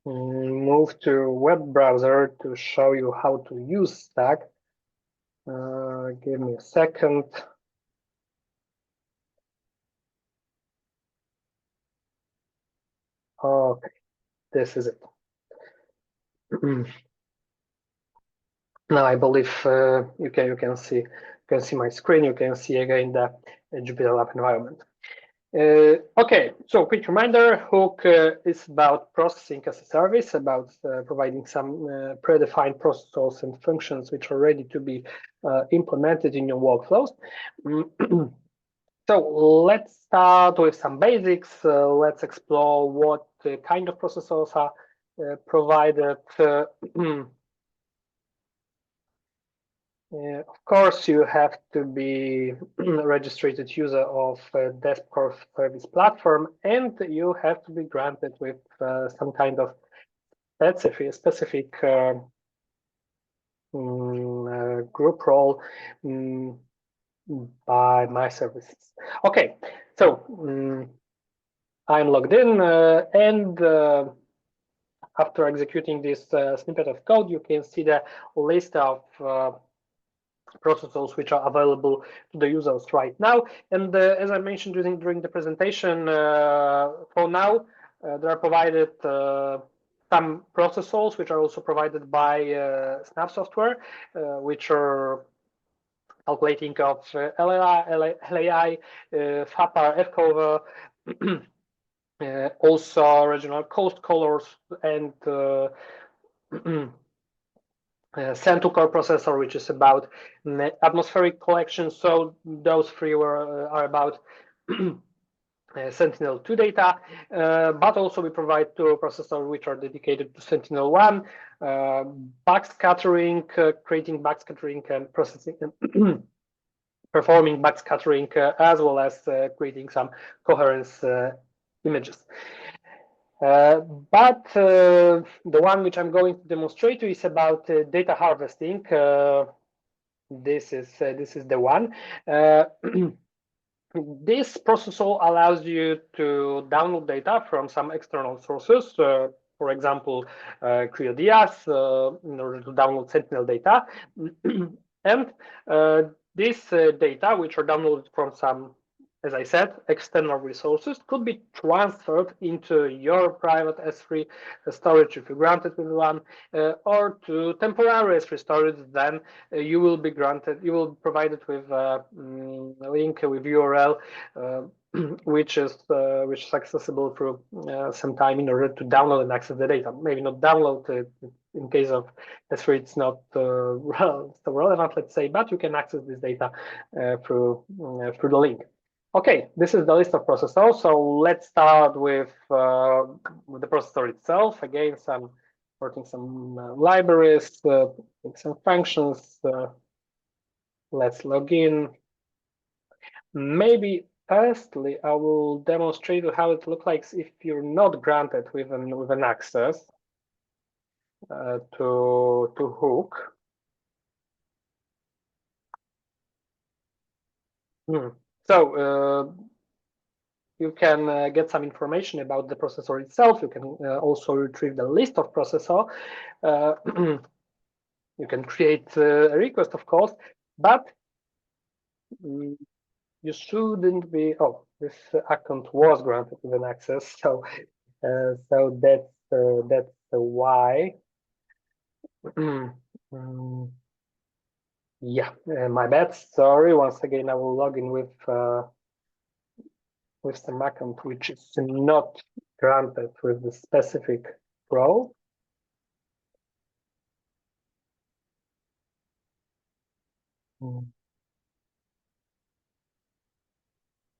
web browser to show you how to use Stack. Give me a second. Okay, this is it. Now I believe you can see my screen. You can see again the Jupyter Lab environment. Okay, so quick reminder: Hook is about processing as a service, about providing some predefined processors and functions which are ready to be implemented in your workflows. So let's start with some basics. Let's explore what kind of processors are provided. Of course, you have to be a registered user of Desktop Service Platform, and you have to be granted with some kind of specific group role by my services. Okay, so I'm logged in, and after executing this snippet of code, you can see the list of processors which are available to the users right now. And as I mentioned during the presentation, for now, there are provided some processors which are also provided by Snap software, which are calculating of LAI, FAPA, FCOVA, also regional coast colors, and Central-core processor, which is about atmospheric collection. So those three are about Sentinel-2 data, but also we provide two processors which are dedicated to Sentinel-1, backscattering, creating backscattering and processing, performing backscattering, as well as creating some coherence images. But the one which I'm going to demonstrate to you is about data harvesting. This is the one. This processor allows you to download data from some external sources, for example, CryoDias, in order to download Sentinel data. And this data, which are downloaded from some, as I said, external resources, could be transferred into your private S3 storage if you granted with one, or to temporary S3 storage. Then you will be provided with a link with URL, which is accessible through some time in order to download and access the data. Maybe not download it. In case of S3, it's not so relevant, let's say, but you can access this data through the link. Okay, this is the list of processors. So let's start with the processor itself. Again, some libraries, some functions. Let's log in. Maybe firstly, I will demonstrate how it looks like if you're not granted with an access to Hook. So you can get some information about the processor itself. You can also retrieve the list of processor. You can create a request, of course, but you shouldn't be. Oh, this account was granted with an access, so that's why. Yeah, my bad. Sorry. Once again, I will log in with with some account which is not granted with the specific role.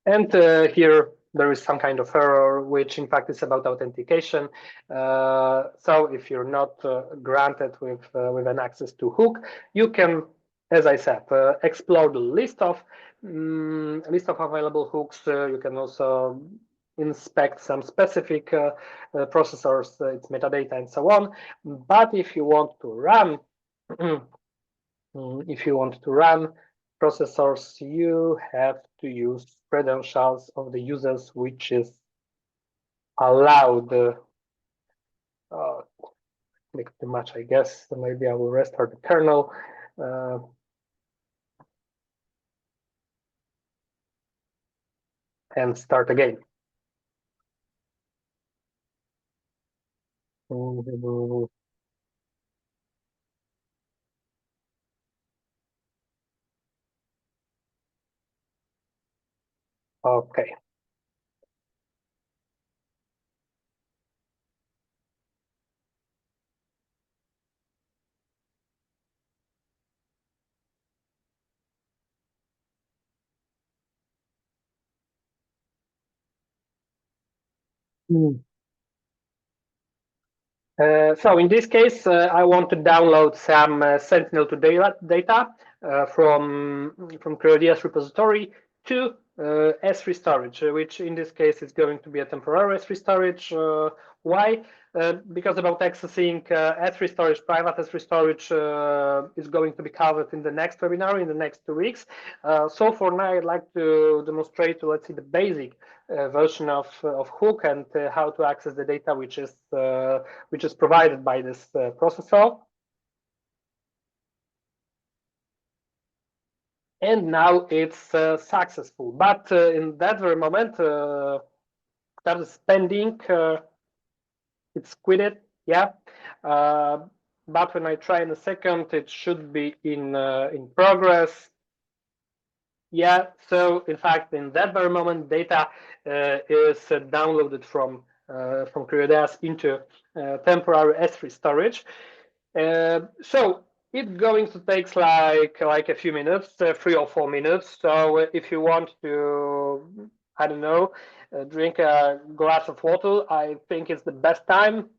And here there is some kind of error, which in fact is about authentication. So if you're not granted with an access to hook, you can, as I said, explore the list of available hooks. You can also inspect some specific processors, its metadata, and so on. But if you want to run, processors, you have to use credentials of the users, which is allowed. Make too much, I guess. So maybe I will restart the kernel. And start again. Okay. So in this case, I want to download some Sentinel-to data from CreoDS repository to S3 storage, which in this case is going to be a temporary S3 storage. Why? Because about accessing S3 storage, private S3 storage is going to be covered in the next webinar in the next 2 weeks. So for now, I'd like to demonstrate, let's see, the basic version of Hook and how to access the data which is provided by this processor. And now it's successful. But in that very moment, that is pending. It's quitted, yeah. But when I try in a second, it should be in progress. Yeah, so in fact, in that very moment, data is downloaded from CreoDS into temporary S3 storage. So it's going to take like a few minutes, 3 or 4 minutes. So if you want to, I don't know, drink a glass of water, I think it's the best time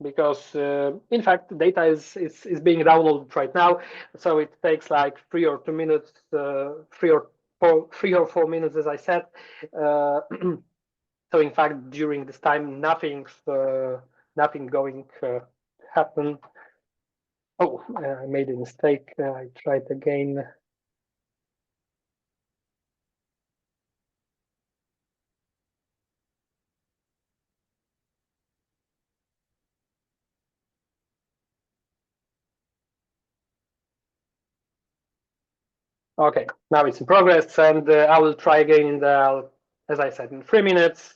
because in fact the data is being downloaded right now. So it takes like 3 or 2 minutes, 3 or 4 minutes, as I said. So in fact, during this time, nothing going to happen. Oh, I made a mistake. I tried again. Okay, now it's in progress, and I will try again in as I said, in 3 minutes,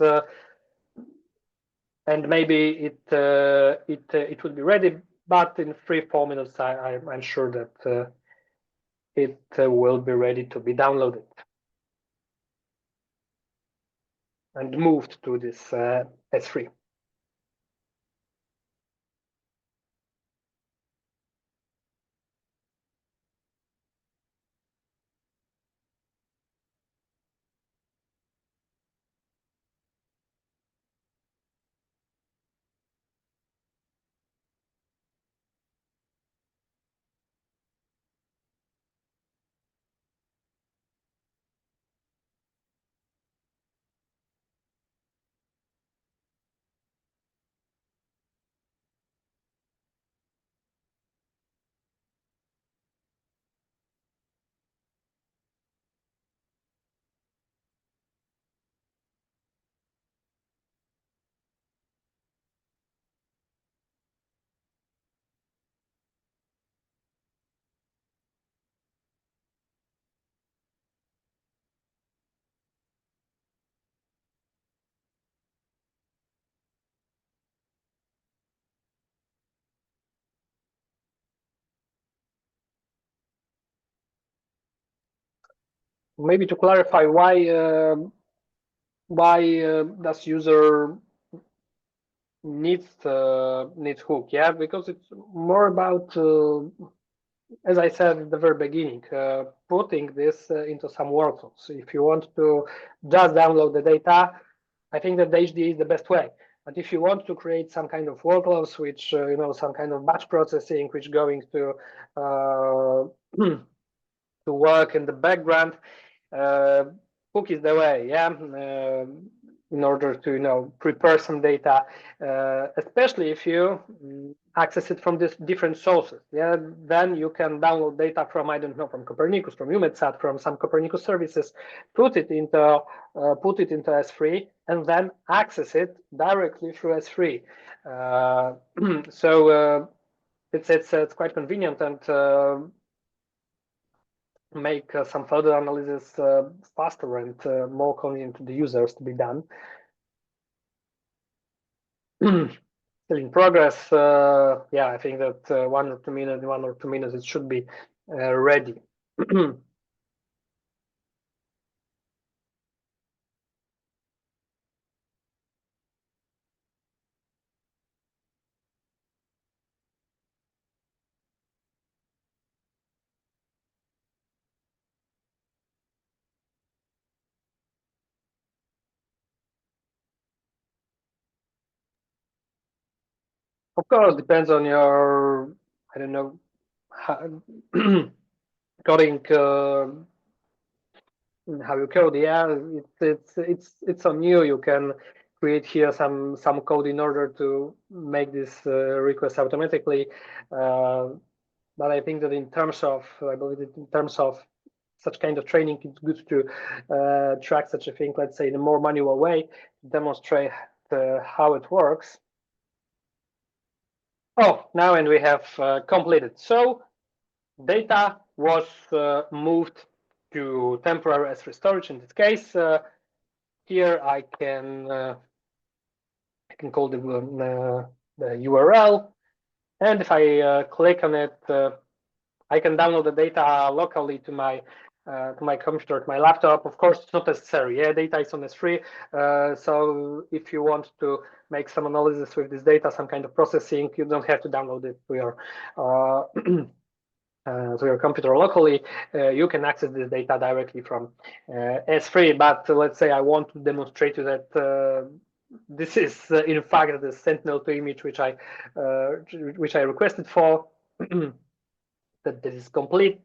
and maybe it will be ready. But in 3-4 minutes, I'm sure that it will be ready to be downloaded and moved to this S3. Maybe to clarify why why does user needs hook? Yeah, because it's more about, as I said at the very beginning, putting this into some workflows. If you want to just download the data, I think that the HDA is the best way. But if you want to create some kind of workloads, which some kind of batch processing, which going to to work in the background, hook is the way. Yeah, in order to prepare some data, especially if you access it from these different sources. Yeah, then you can download data from, I don't know, from Copernicus, from EUMETSAT, from some Copernicus services, put it into S3, and then access it directly through S3. So it's quite convenient and make some further analysis faster and more convenient to the users to be done. Still in progress. Yeah, I think that 1 or 2 minutes, it should be ready. Of course, depends on your, I don't know, coding, how you code. Yeah, it's on you. You can create here some code in order to make this request automatically. But I think that in terms of, I believe that in terms of such kind of training, it's good to track such a thing, let's say, in a more manual way, demonstrate how it works. Oh, now and we have completed. So data was moved to temporary S3 storage. In this case, here I can call the URL, and if I click on it, I can download the data locally to my computer, to my laptop. Of course, it's not necessary. Yeah, data is on S3. So if you want to make some analysis with this data, some kind of processing, you don't have to download it to your computer locally. You can access this data directly from S3. But let's say I want to demonstrate to you that this is in fact the Sentinel-2 image which I requested for. That this is complete.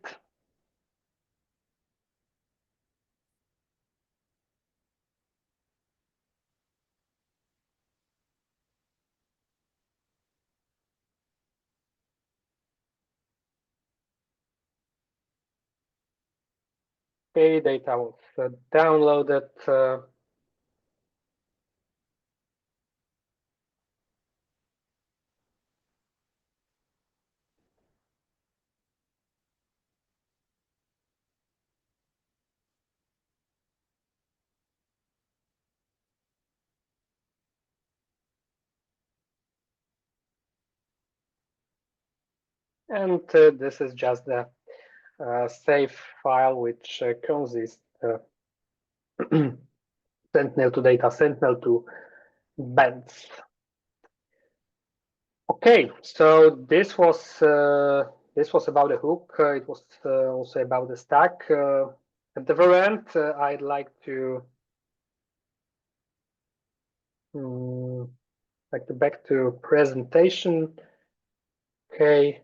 Okay, data was downloaded. And this is just the save file which consists Sentinel-2 data, Sentinel-2 bands. Okay, so this was about the hook. It was also about the stack. At the very end, I'd like to back to presentation. Okay.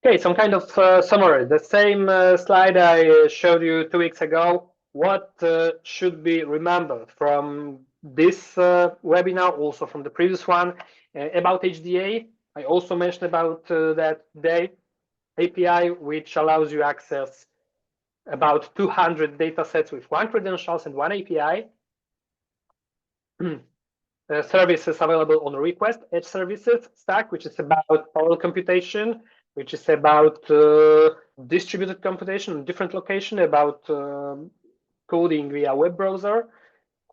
Okay, some kind of summary. The same slide I showed you 2 weeks ago. What should be remembered from this webinar, also from the previous one, about HDA? I also mentioned about that today. API, which allows you access about 200 data sets with 1 credentials and 1 API. Services available on request, Edge Services stack, which is about parallel computation, which is about distributed computation in different location, about coding via web browser.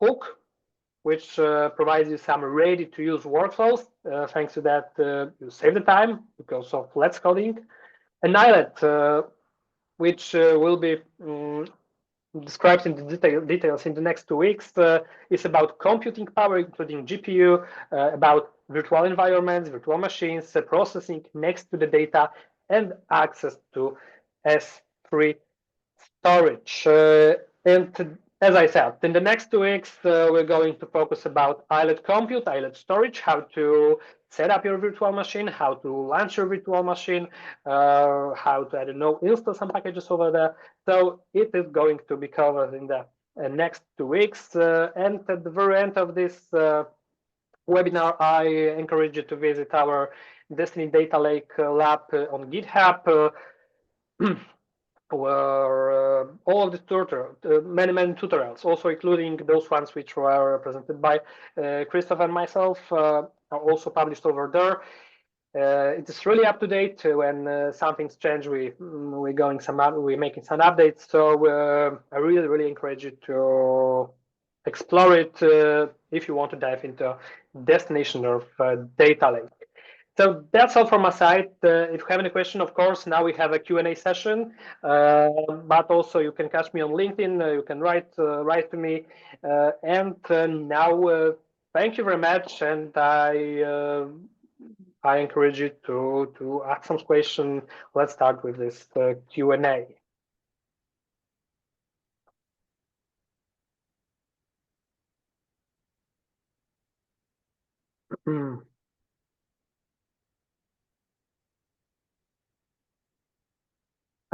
Hook, which provides you some ready-to-use workflows. Thanks to that, you save the time because of Let's Coding. And Islet, which will be described in the details in the next 2 weeks, is about computing power, including GPU, about virtual environments, virtual machines, processing next to the data, and access to S3 storage. And as I said, in the next 2 weeks, we're going to focus about islet compute, islet storage, how to set up your virtual machine, how to launch your virtual machine, how to, I don't know, install some packages over there. So it is going to be covered in the next 2 weeks. And at the very end of this webinar, I encourage you to visit our Destiny Data Lake lab on GitHub. Where all of the many tutorials, also including those ones which were presented by Christoph and myself, are also published over there. It is really up to date. When something's changed, we're making some updates. So I really encourage you to explore it if you want to dive into destination of data lake. So that's all from my side. If you have any question, of course, now we have a Q&A session, but also you can catch me on LinkedIn. You can write to me. And now, thank you very much. And I encourage you to ask some questions. Let's start with this Q&A.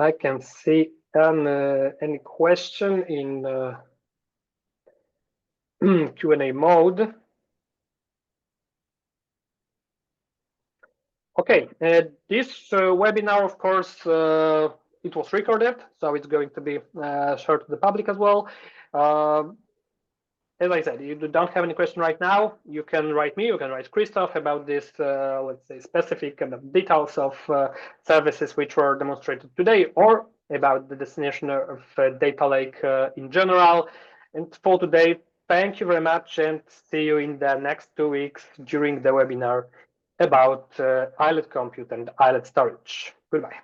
I can see any question in Q&A mode. Okay, this webinar, of course, it was recorded, so it's going to be shared to the public as well. As I said, you don't have any question right now, you can write me, you can write Christoph about this, let's say, specific details of services which were demonstrated today, or about the destination of data lake in general. And for today, thank you very much, and see you in the next 2 weeks during the webinar about islet compute and islet storage. Goodbye.